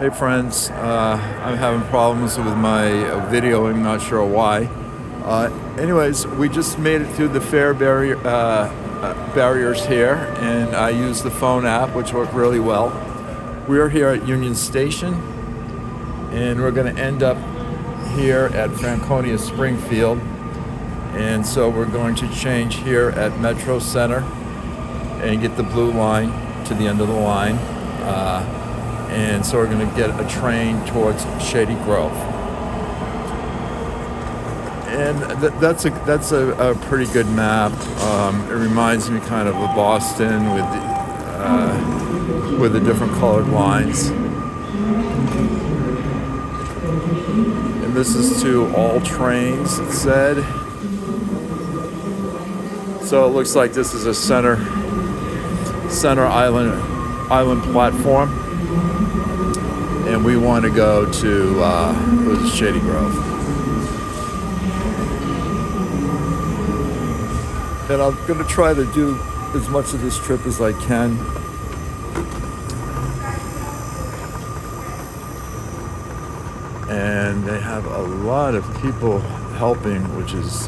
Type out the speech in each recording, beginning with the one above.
Hey friends, I'm having problems with my videoing, not sure why. Anyways, we just made it through the fare barriers here, and I used the phone app, which worked really well. We are here at Union Station, and we're going to end up here at Franconia Springfield. And so we're going to change here at Metro Center and get the blue line to the end of the line. And so we're going to get a train towards Shady Grove. And that's a pretty good map. It reminds me kind of Boston with the different colored lines. And this is to all trains, it said. So it looks like this is a center island platform. And we want to go to Shady Grove. And I'm going to try to do as much of this trip as I can. And they have a lot of people helping, which is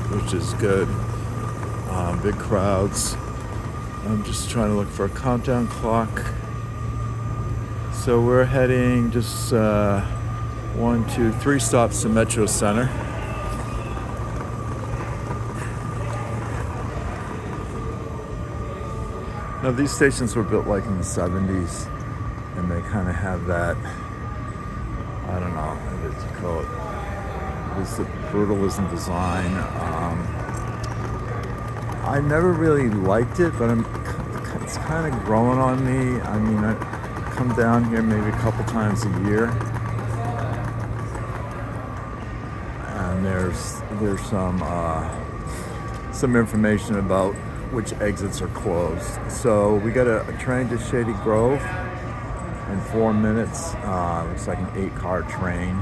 good. Big crowds. I'm just trying to look for a countdown clock. So we're heading just 1, 2, 3 stops to Metro Center. Now these stations were built like in the 70s, and they kind of have that, I don't know what you call it. It's the brutalism design. I never really liked it, but it's kind of growing on me. I mean, I come down here maybe a couple times a year, and there's some information about which exits are closed. So we got a train to Shady Grove in 4 minutes. Looks like an 8-car train.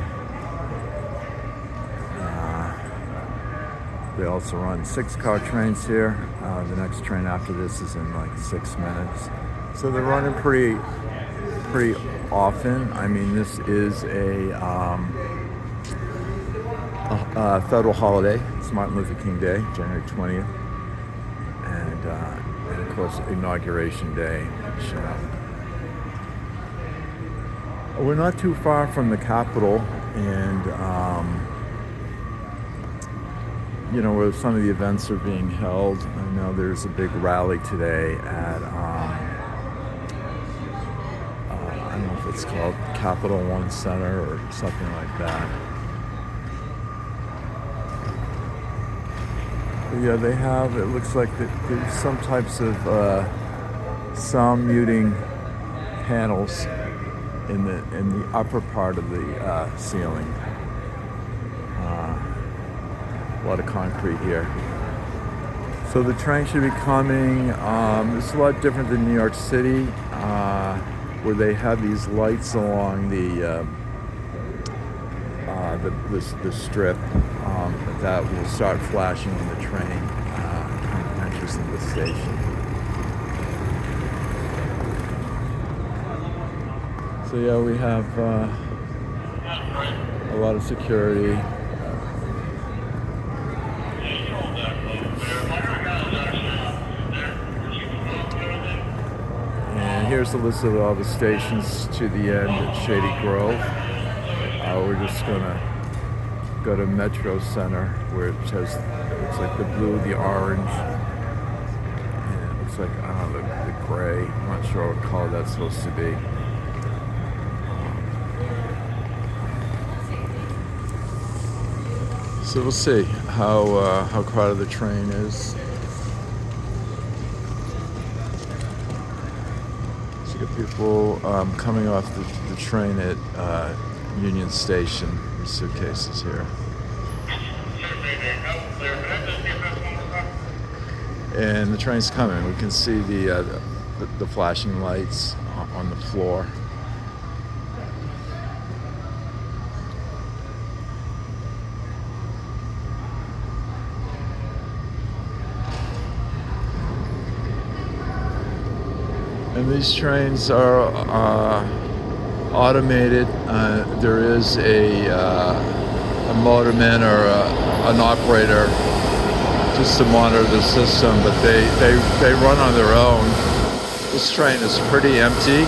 They also run 6-car trains here. The next train after this is in like 6 minutes. So they're running pretty often. I mean, this is a federal holiday. It's Martin Luther King Day, January 20th. And of course, Inauguration Day, which we're not too far from the Capitol, and where some of the events are being held. I know there's a big rally today at I don't know if it's called Capital One Center or something like that. But yeah, they have, it looks like there's some types of sound muting panels in the upper part of the ceiling. A lot of concrete here. So the train should be coming. It's a lot different than New York City, where they have these lights along the strip that will start flashing when the train enters into the station. So yeah, we have a lot of security. And here's the list of all the stations to the end at Shady Grove. We're just gonna go to Metro Center, where it says, it's like the blue, the orange, and it looks like, I don't know, the gray. I'm not sure what color that's supposed to be. So we'll see how crowded the train is. So you got people coming off the train at Union Station. There's suitcases here. And the train's coming. We can see the flashing lights on the floor. And these trains are automated. There is a motorman or an operator just to monitor the system, but they run on their own. This train is pretty empty.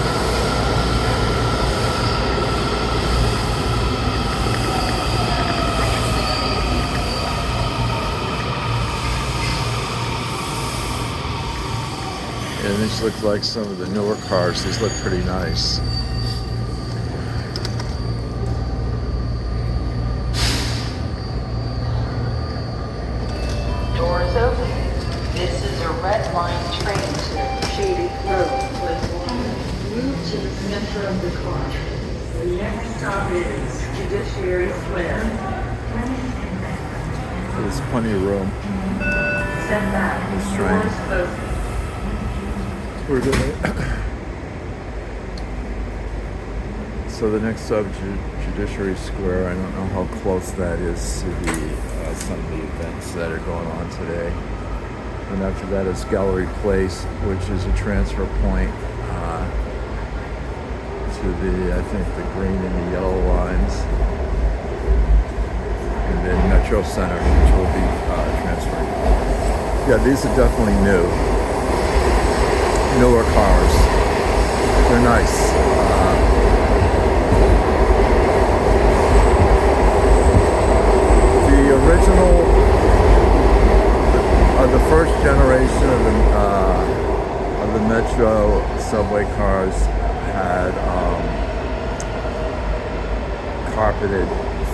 And these look like some of the newer cars. These look pretty nice. Doors open. This is a red line train to Shady Grove. Move to the center of the car. The next stop is Judiciary Square. There's plenty of room. Step back. This train. Doors closing. We're gonna. So the next stop, Judiciary Square. I don't know how close that is to the some of the events that are going on today. And after that is Gallery Place, which is a transfer point to the, I think, the green and the yellow lines, and then Metro Center, which will be transferring. Yeah, these are definitely newer cars. They're nice. The original, the first generation of the Metro subway cars had carpeted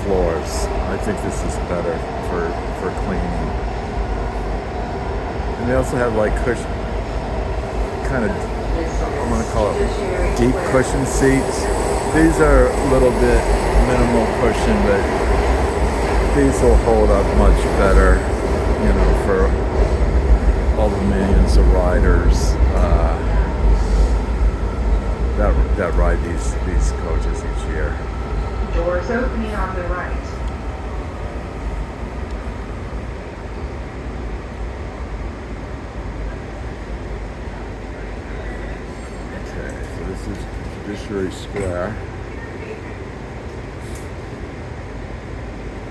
floors. I think this is better for cleaning. And they also have like cushion, kind of, I'm gonna call it deep cushion seats. These are a little bit minimal cushion, but these will hold up much better, you know, for all the millions of riders that ride these coaches each year. Doors opening on the right. Okay, so this is Judiciary Square.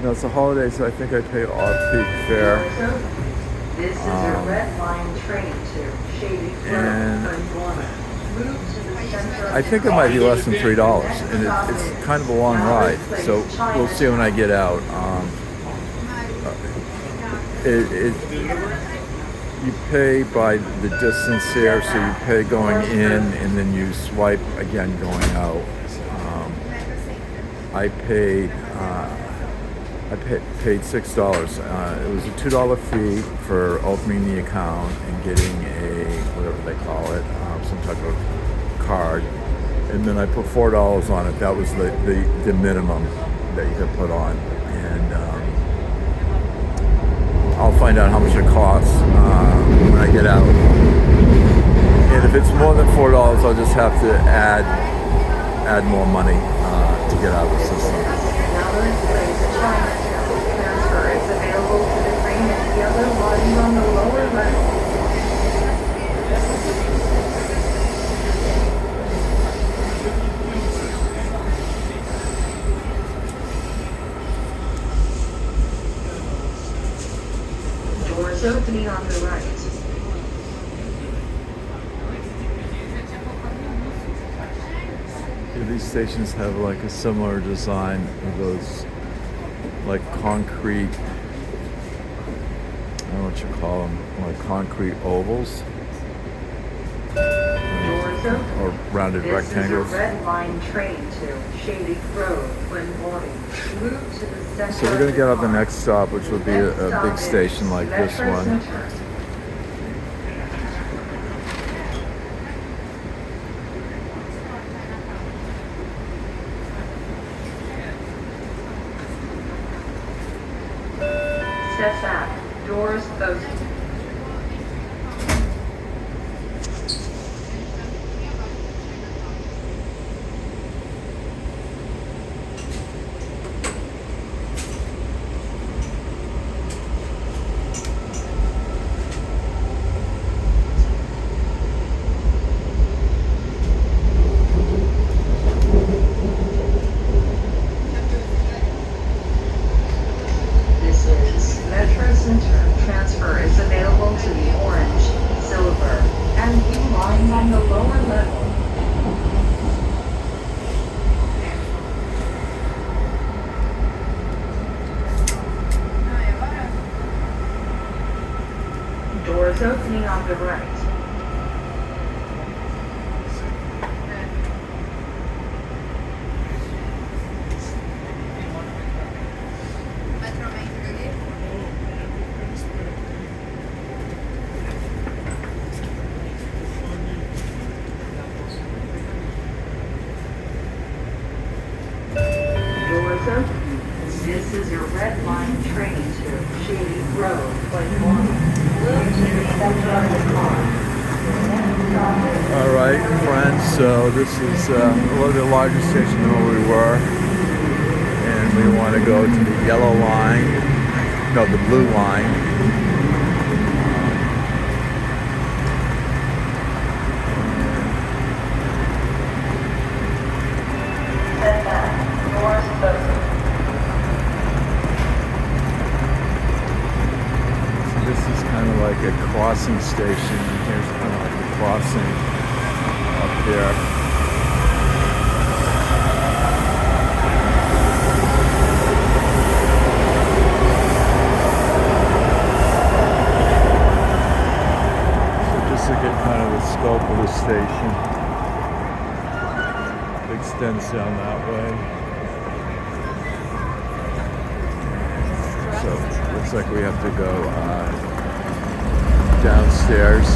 No, it's a holiday, so I think I pay off-peak fare. This is a red line train to Shady Grove. I think it might be less than $3, and it's kind of a long ride, so we'll see when I get out. You pay by the distance here, so you pay going in, and then you swipe again going out. I paid $6. It was a $2 fee for opening the account and getting a, whatever they call it, some type of card. And then I put $4 on it. That was the minimum that you could put on. And I'll find out how much it costs when I get out. And if it's more than $4, I'll just have to add more money to get out of the system. Transfer is available to the green and yellow lines on the lower left. Doors opening on the right. Yeah, these stations have like a similar design of those like concrete, I don't know what you call them, like concrete ovals or rounded rectangles. This is a red line train to Shady Grove when boarding. Move to the center. So we're going to get on the next stop, which will be a big station like this one. Step back. Doors open. the right. Doors open. This is your red line train to Shady Grove, platform. Move to the center of the car. Next stop is All right, friends. So this is a little bit larger station than where we were, and we want to go to the yellow line. No, the blue line. set back. Doors open. This is kind of like a crossing station. Here's kind of like a crossing up here. So just to get kind of the scope of the station, it extends down that way. So looks like we have to go downstairs.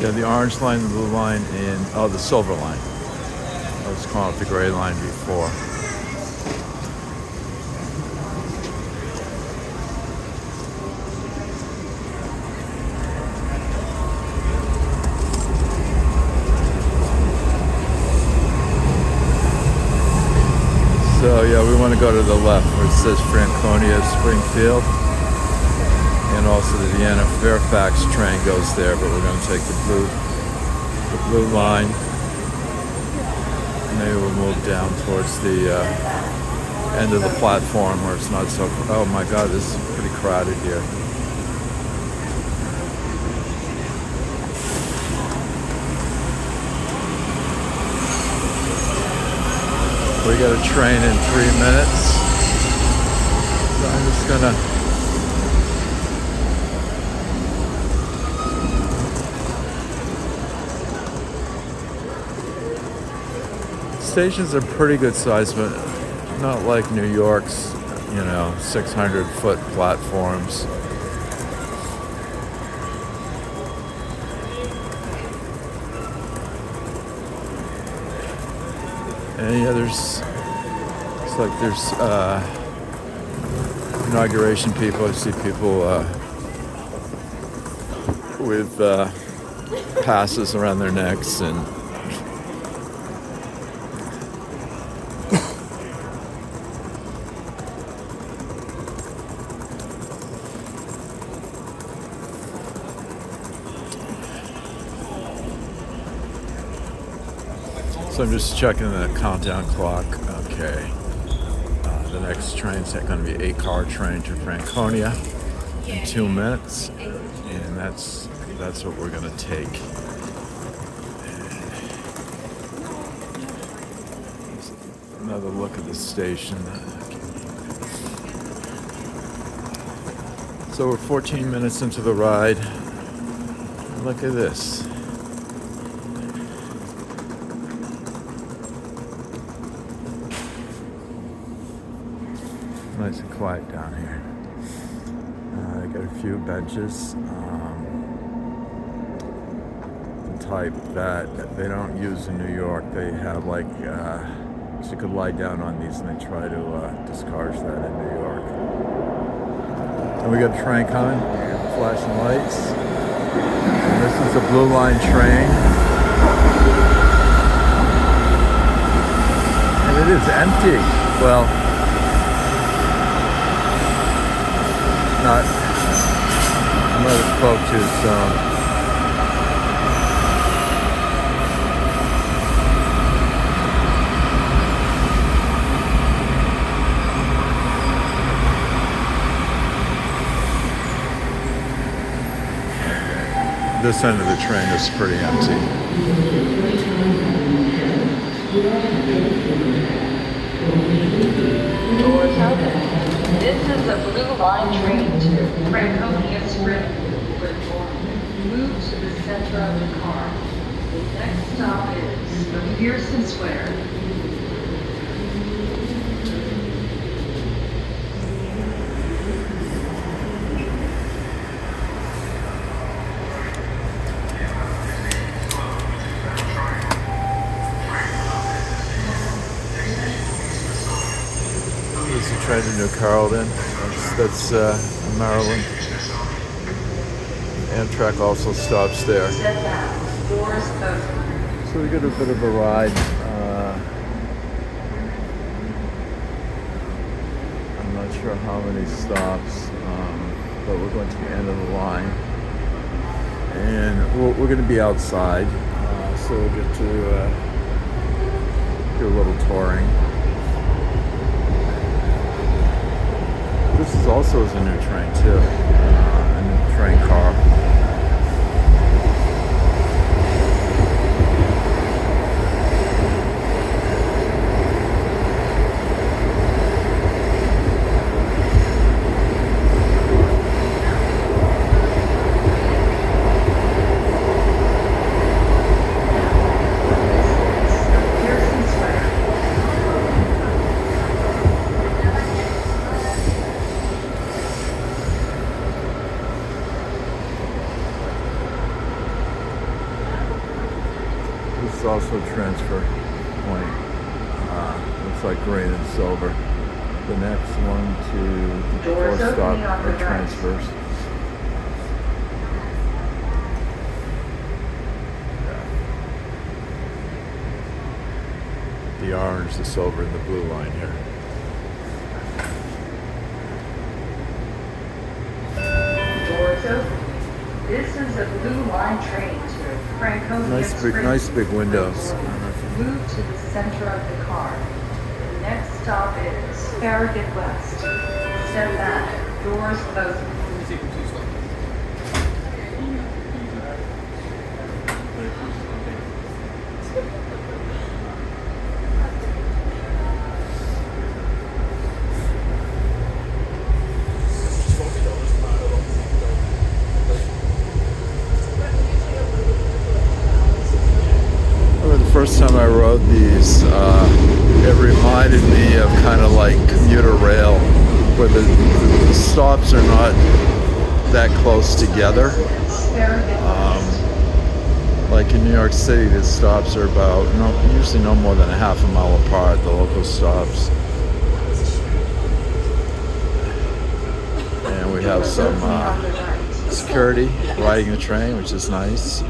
Yeah, the orange line, the blue line, and the silver line. I was calling it the gray line before. So yeah, we want to go to the left where it says Franconia, Springfield. And also the Vienna Fairfax train goes there, but we're going to take the blue line. Maybe we'll move down towards the end of the platform where it's not so. Oh my God, this is pretty crowded here. We got a train in 3 minutes, so I'm just gonna. Stations are pretty good size, but not like New York's, 600-foot platforms. And yeah, there's inauguration people. I see people with passes around their necks and. So I'm just checking the countdown clock. Okay. The next train's going to be a 8-car train to Franconia in 2 minutes. And that's what we're going to take. Another look at the station. So we're 14 minutes into the ride. Look at this. Nice and quiet down here. They got a few benches, the type that they don't use in New York. They have so you could lie down on these, and they try to discourage that in New York. And we got a train coming, flashing lights. And this is a blue line train. And it is empty. Well, might have spoke too soon. This end of the train is pretty empty. Doors open. This is a Blue Line train to Franconia Springfield with one. Move to the center of the car. The next stop is McPherson Square. There's a train to New Carrollton. That's Maryland. Amtrak also stops there. Step back. Doors open. So we got a bit of a ride. I'm not sure how many stops, but we're going to the end of the line. And we're going to be outside, so we'll get to do a little touring. This is also a new train too, a new train car. This is also a transfer point. Looks like green and silver. The next 1, 2, 4 stop are transfers. Yeah. The orange, the silver, and the blue line here. Doors open. This is a Blue Line train to Franconia Nice big windows. Move to the center of the car. The next stop is Farragut West. Step back. Doors open. First time I rode these, it reminded me of kind of like commuter rail, where the stops are not that close together. Like in New York City, the stops are usually no more than a half a mile apart, the local stops. And we have some security riding the train, which is nice.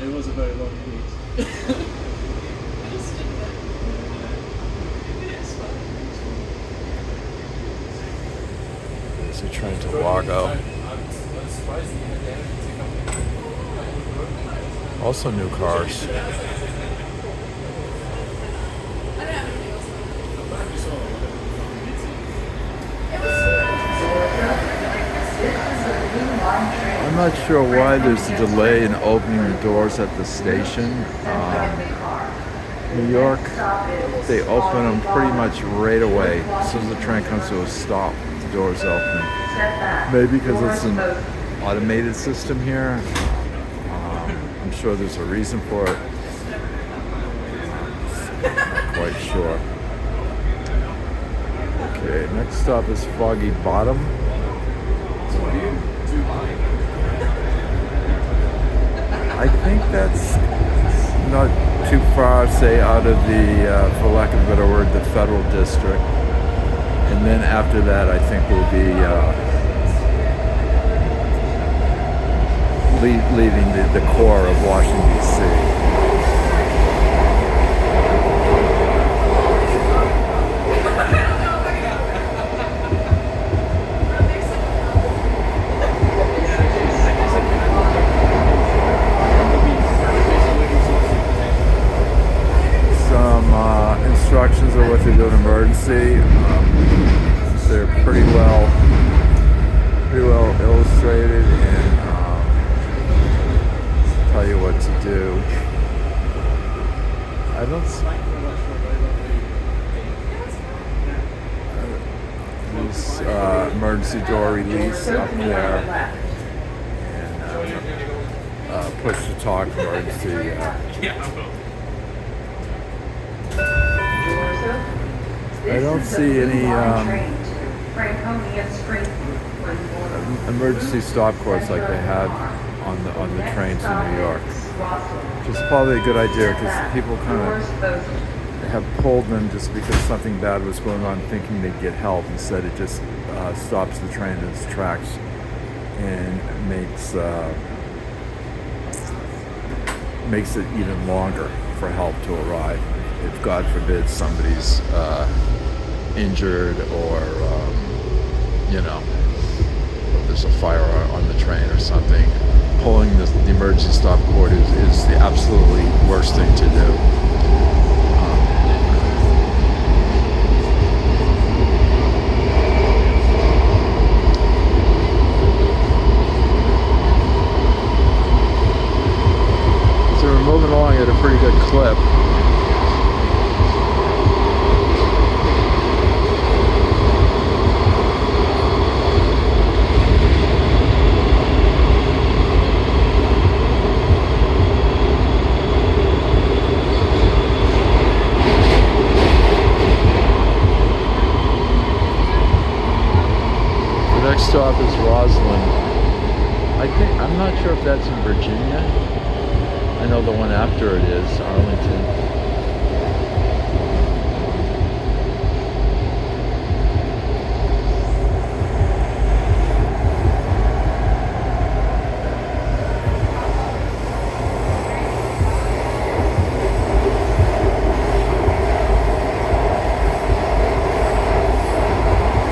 It was a very long week. There's a train to Largo. Also new cars. I'm not sure why there's a delay in opening the doors at the station. New York, they open them pretty much right away. As soon as the train comes to a stop, the doors open. Maybe because it's an automated system here. I'm sure there's a reason for it. Not quite sure. Okay, next stop is Foggy Bottom. I think that's not too far, say, out of the, for lack of a better word, the federal district. And then after that, I think we'll be leaving the core of Washington, D.C. to an emergency. They're pretty well illustrated and tell you what to do. I don't. This emergency door release up there, and push to talk emergency. I don't see any emergency stop course like they had on the trains in New York, which is probably a good idea because people kind of have pulled them just because something bad was going on, thinking they'd get help. Instead, it just stops the train in its tracks and makes it even longer for help to arrive. If God forbid somebody's injured or there's a fire on the train or something, pulling the emergency stop cord is the absolutely worst thing to do. So we're moving along at a pretty good clip. Next stop is Roslyn. I'm not sure if that's in Virginia. I know the one after it is Arlington.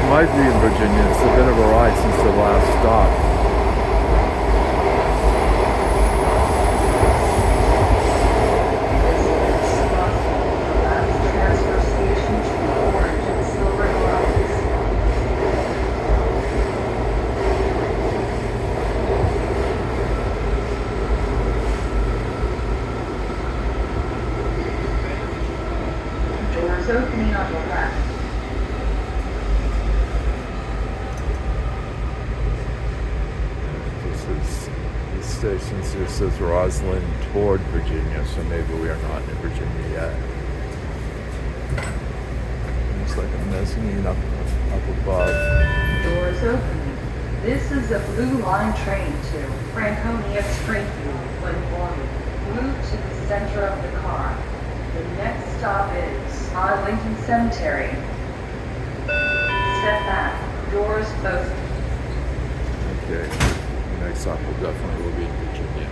Might be in Virginia. It's a bit of a ride since the last stop. Doors opening on the left. Station here says Roslyn toward Virginia, so maybe we are not in Virginia yet. Looks like a mezzanine up above. Doors opening. This is a Blue Line train to Franconia, Springfield, when boarded. Move to the center of the car. The next stop is Arlington Cemetery. Step back. Doors open. Okay. Next stop will definitely be in Virginia.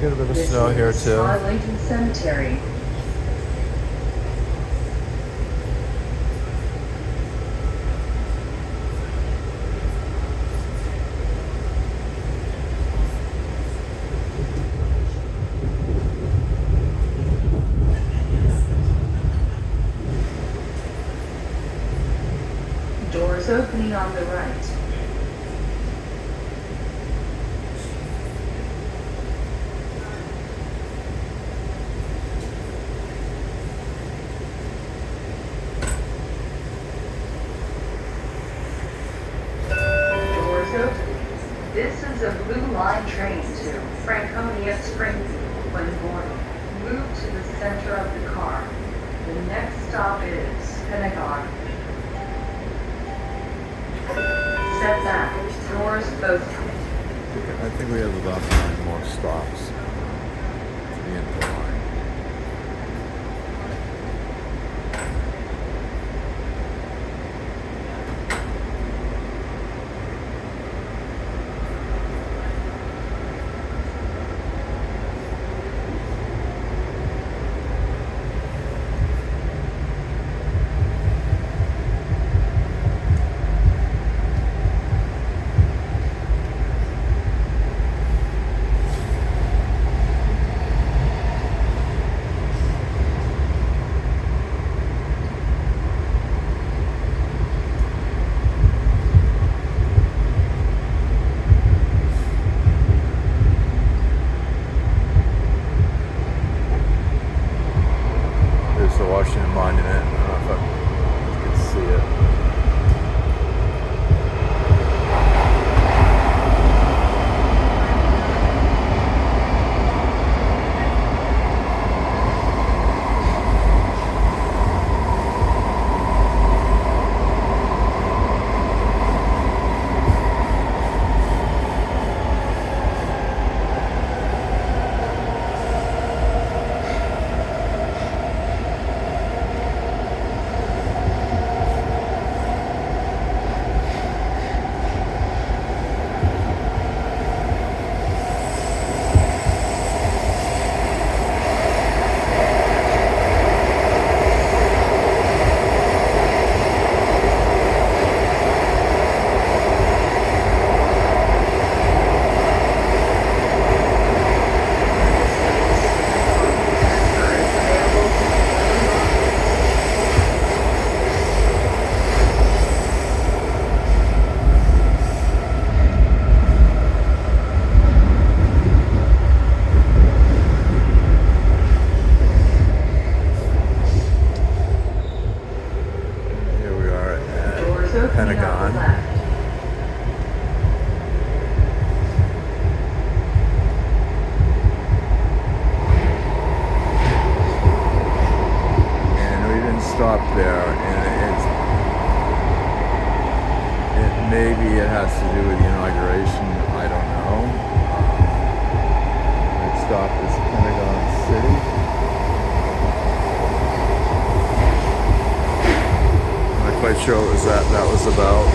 Get a bit of snow here too. Arlington Cemetery. on the right. Doors open. This is a Blue Line train to Franconia, Springfield. When boarding, move to the center of the car. The next stop is Pentagon. Step back. Doors both. I think we have about 9 more stops to the end of the line. The Washington Monument. I don't know if you can see it. Pentagon. And we didn't stop there, and maybe it has to do with the inauguration. I don't know. Next stop is Pentagon City. Quite sure what was that was about.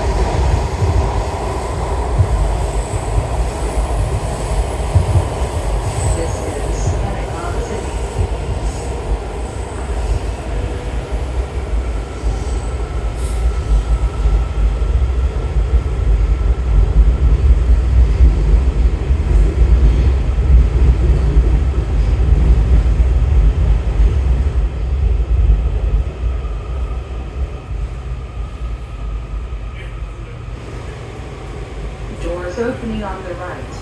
This is Pentagon City. Doors opening on the right.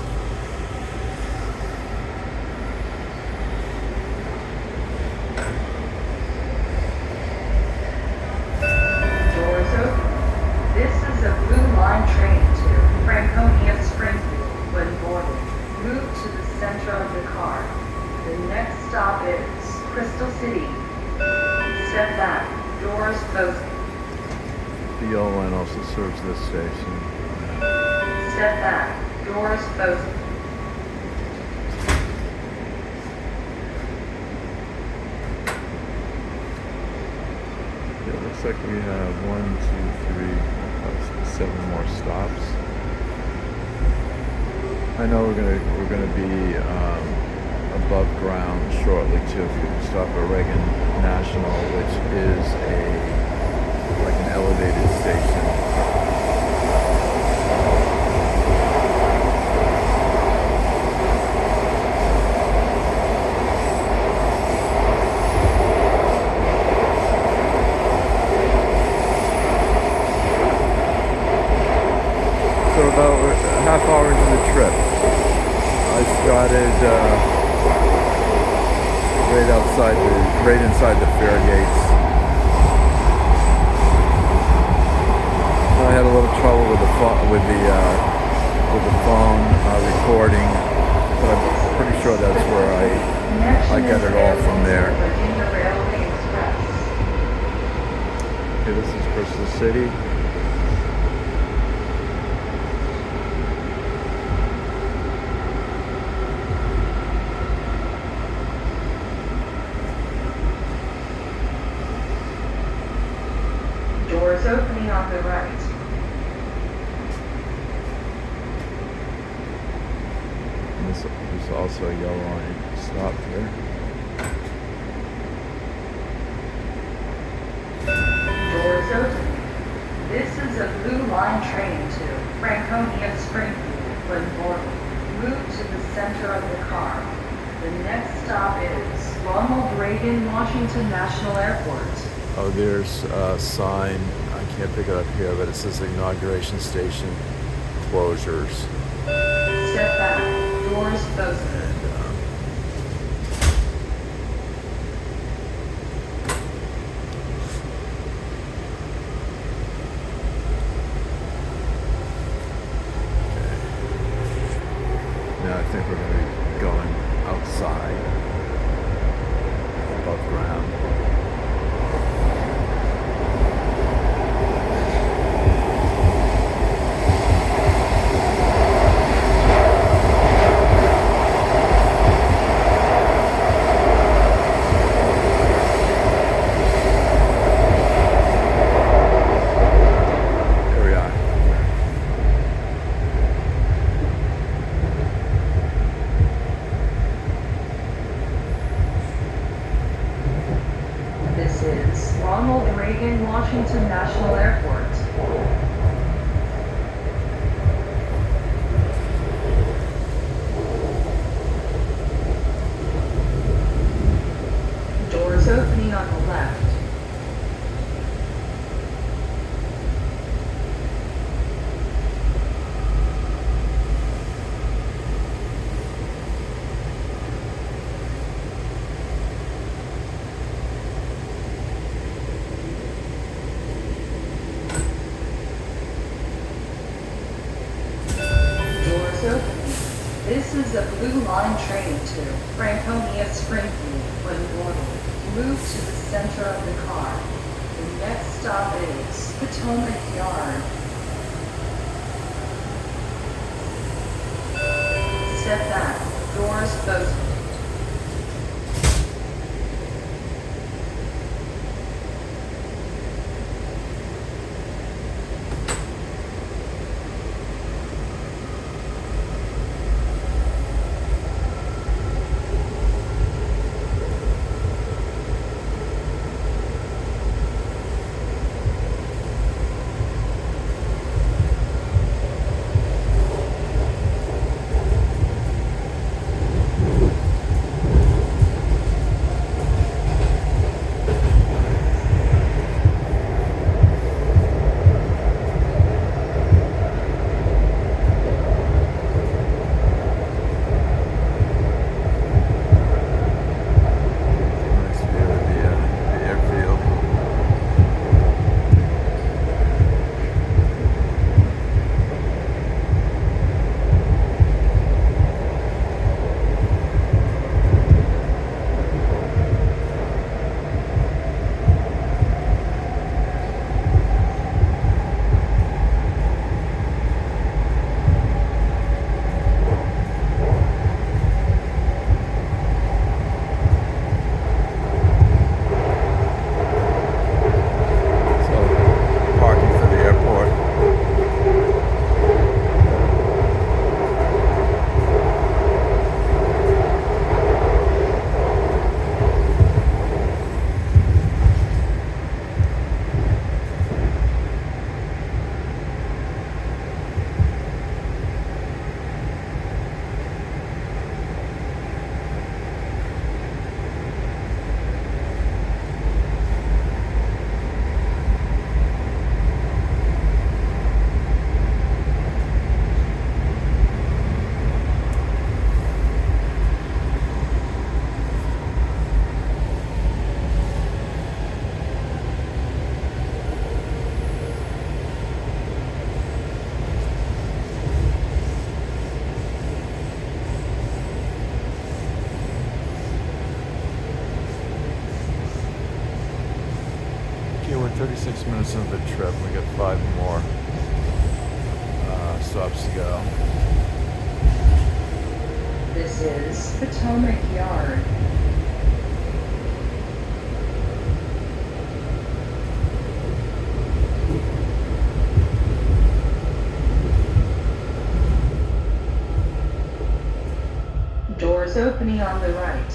Doors open. This is a Blue Line train to Franconia, Springfield. When boarding, move to the center of the car. The next stop is Crystal City. Step back. Doors both. The yellow line also serves this station. Step back. Doors both. It looks like we have 7 more stops. I know we're gonna be above ground shortly too. If we stop at Reagan National, which is like an elevated station. Dotted right inside the fair gates. I had a little trouble with the phone recording, but I'm pretty sure that's where I got it all from there. Okay, this is Bristol City. Doors opening on the right. And there's also a yellow line stop here. Doors open. This is a blue line train to Franconia Springfield when boarding. Move to the center of the car. The next stop is Ronald Reagan Washington National Airport. Oh, there's a sign. I can't pick it up here, but it says inauguration station closures. Step back. Doors closing. Now I think we're going to be going outside, above ground. Here we are. This is Ronald Reagan Washington National Airport. Doors opening on the left. Doors open. This is a blue line train to Franconia Springfield when boarding. Move to the center of the car. The next stop is Potomac Yard. Step back. Doors closing. 36 minutes into the trip. We got 5 more stops to go. This is Potomac Yard. Doors opening on the right.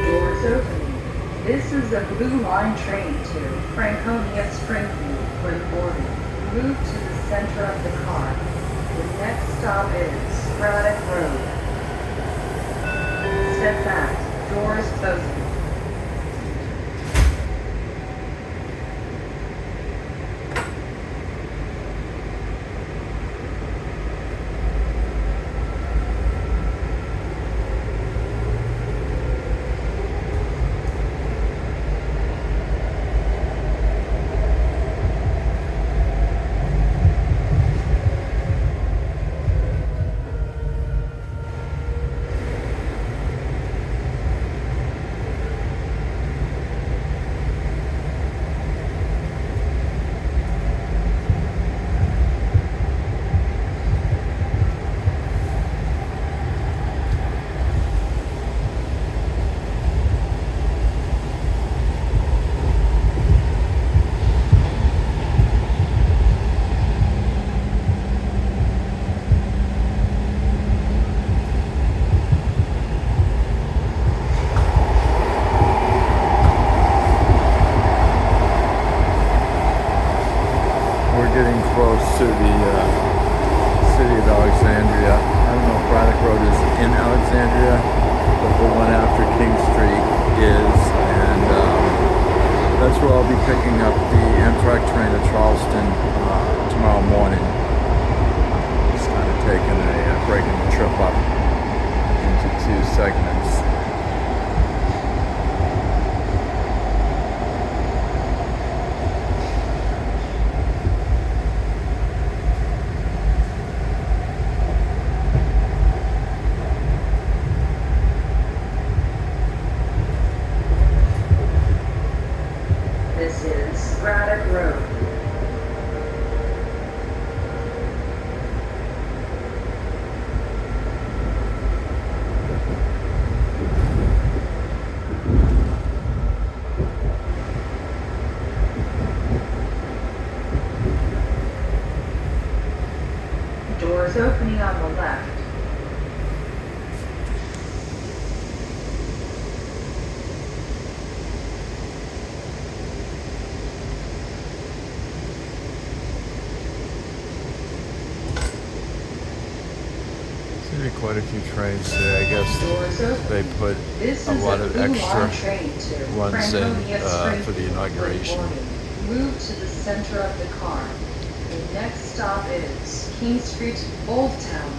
Doors opening. This is a Blue Line train to Franconia, Springfield. When boarding, move to the center of the car. The next stop is Braddock Road. Step back. Doors open. Getting close to the city of Alexandria. I don't know if Braddock Road is in Alexandria, but the one after King Street is, and that's where I'll be picking up the Amtrak train to Charleston tomorrow morning. Just kind of breaking the trip up into 2 segments. This is Braddock Road. Doors opening on the left. There'll be quite a few trains today. I guess Doors open. they put This a is lot a of Blue extra Line train to ones in Franconia, for the Springfield. inauguration. Move to the center of the car. The next stop is King Street, Old Town.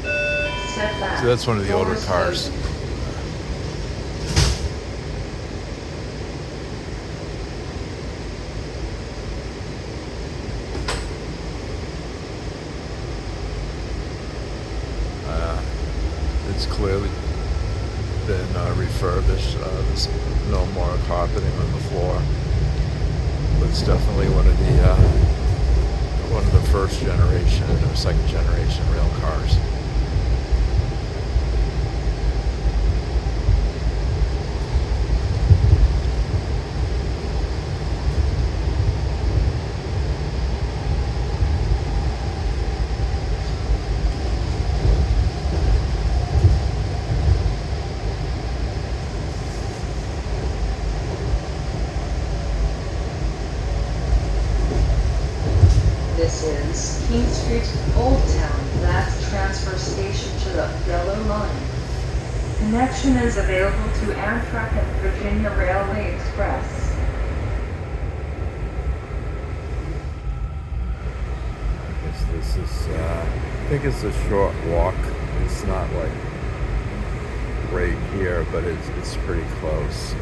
Step back. So that's one of the older Doors cars. open. It's clearly been refurbished. There's no more carpeting on the floor, but it's definitely one of the first generation or second generation rail cars. This is King Street, Old Town. That's transfer station to the Yellow Line. Connection is available to Amtrak and Virginia Railway Express. I guess this is, I think it's a short walk. It's not like right here, but it's pretty close.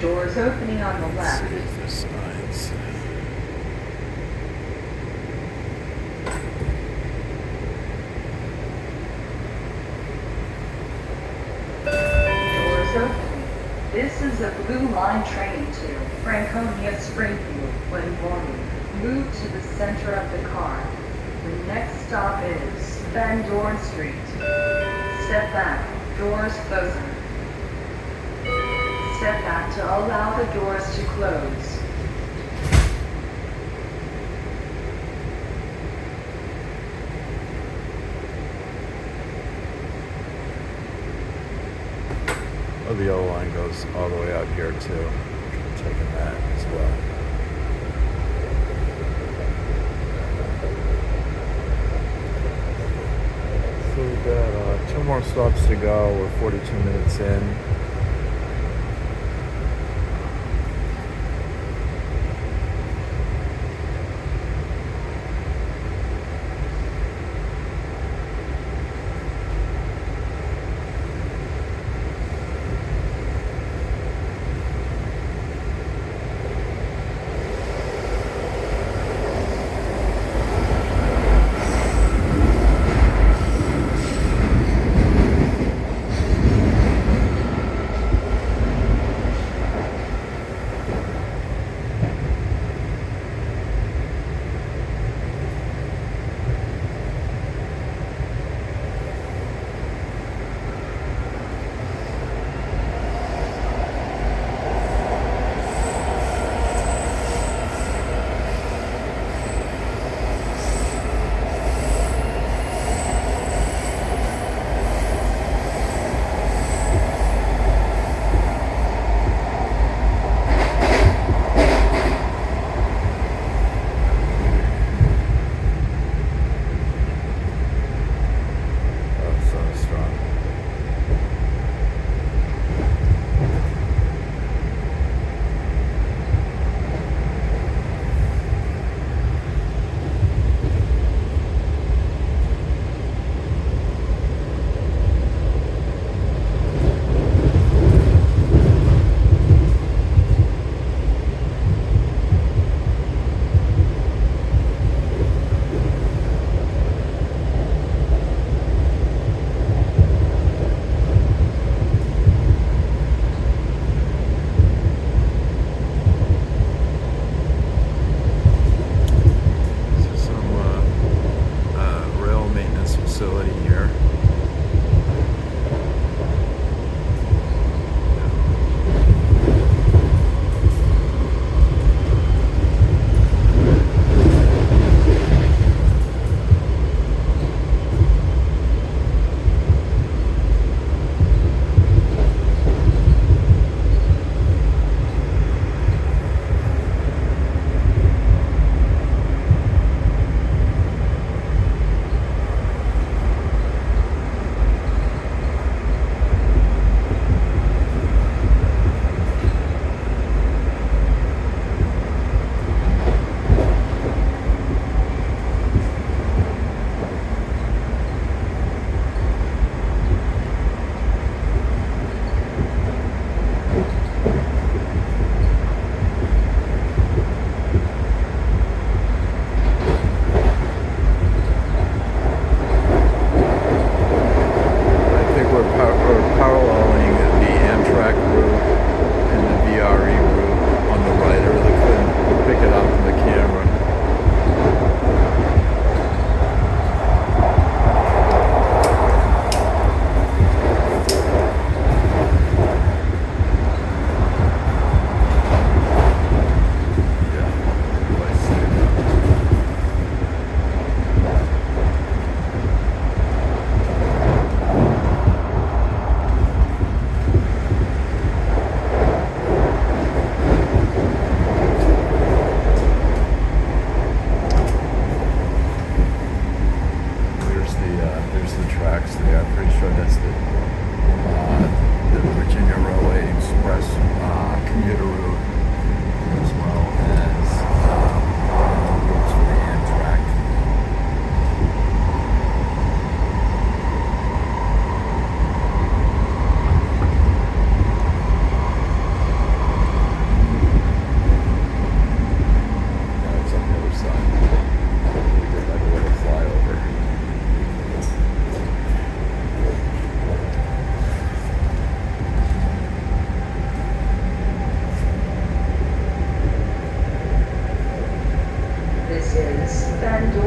Doors opening on the Let's left. see if there's signs. Doors open. This is a Blue Line train to Franconia Springfield. When boarding, move to the center of the car. The next stop is Van Dorn Street. Step back, doors closing. Step back to allow the doors to close. Oh, the yellow line goes all the way out here too. Taking that as well. So we've got 2 more stops to go. We're 42 minutes in.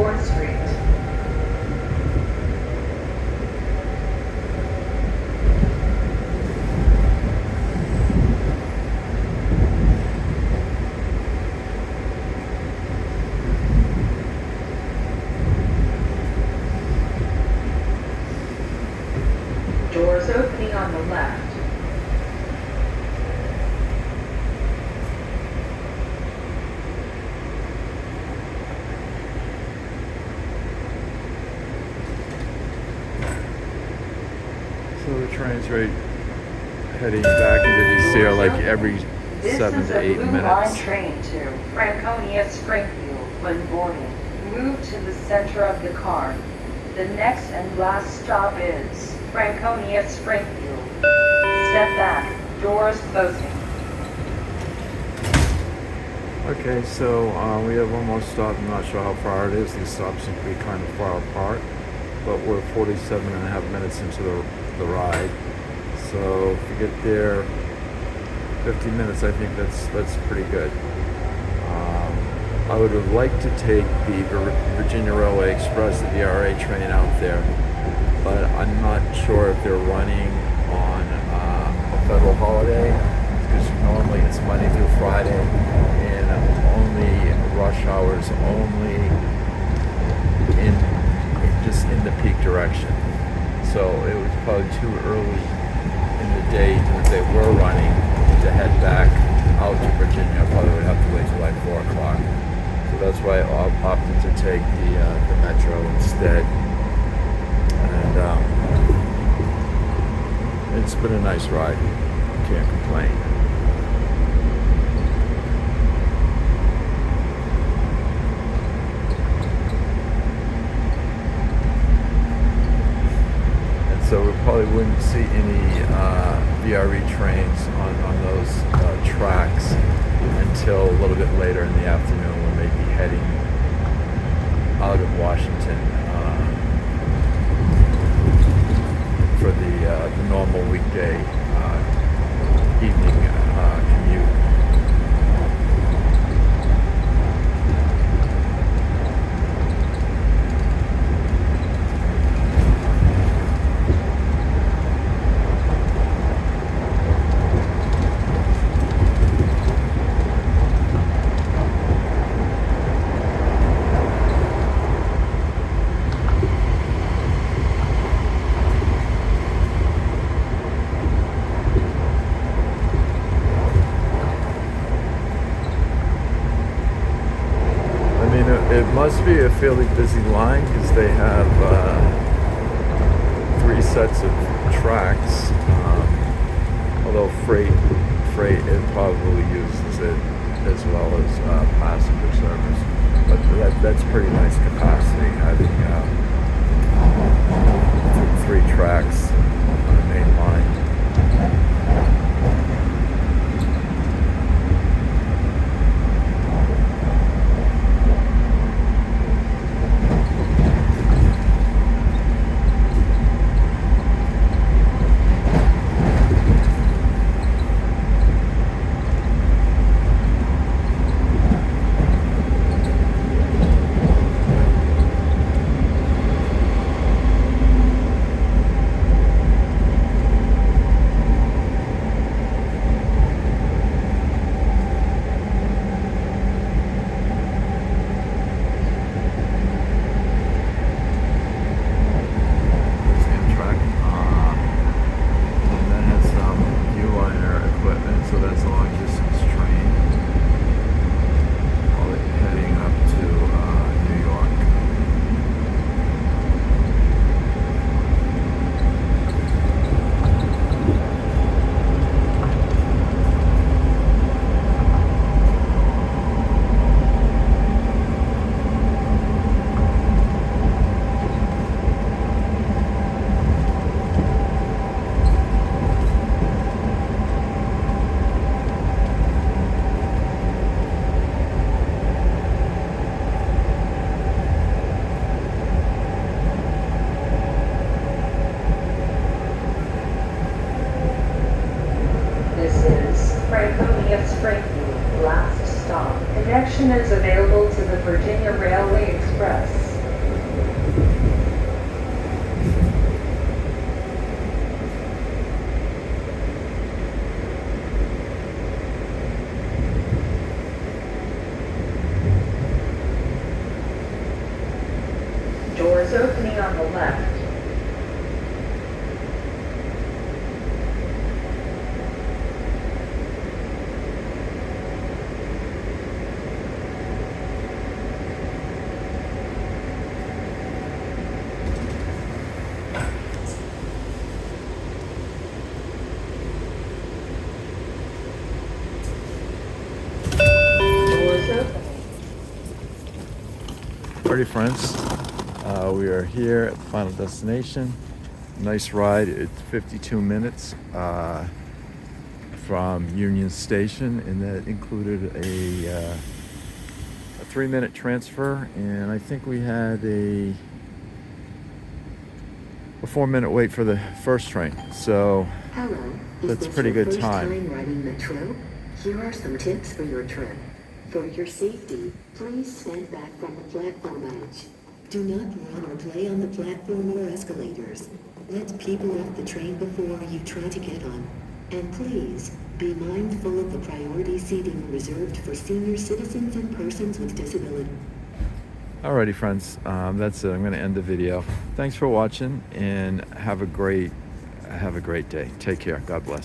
4th Street. Doors opening on the left. So the train's right heading back into DC are like every This 7 is to a 8 Blue Line minutes. train to Franconia, Springfield. When boarding, move to the center of the car. The next and last stop is Franconia, Springfield. Step back. Doors closing. Okay, so we have one more stop. I'm not sure how far it is. These stops seem to be kind of far apart, but we're 47 and a half minutes into the ride. So if you get there 50 minutes, I think that's pretty good. I would have liked to take the Virginia Railway Express, the VRA train out there, but I'm not sure if they're running on a federal holiday, because normally it's Monday through Friday, and only rush hours, only in just in the peak direction. So it was probably too early in the day if they were running to head back out to Virginia. I probably would have to wait till like 4 o'clock. So that's why I opted to take the Metro instead. And it's been a nice ride. Can't complain. And so we probably wouldn't see any VRE trains on those tracks until a little bit later in the afternoon when they'd be heading out of Washington for the normal weekday evening commute. It must be a fairly busy line because they have 3 sets of tracks. Although freight it probably uses it as well as passenger service. But that's pretty nice capacity having 3 tracks on the main line. Doors opening on the left. Doors opening. Alrighty, friends. We are here at the final destination. Nice ride. It's 52 minutes from Union Station, and that included a 3-minute transfer, and I think we had a 4-minute wait for the first train. So Hello, that's is a this pretty your good first time. time riding Metro? Here are some tips for your trip. For your safety, please stand back from the platform edge. Do not run or play on the platform or escalators. Let people off the train before you try to get on. And please, be mindful of the priority seating reserved for senior citizens and persons with disabilities. Alrighty, friends. That's it. I'm going to end the video. Thanks for watching, and have a great day. Take care. God bless.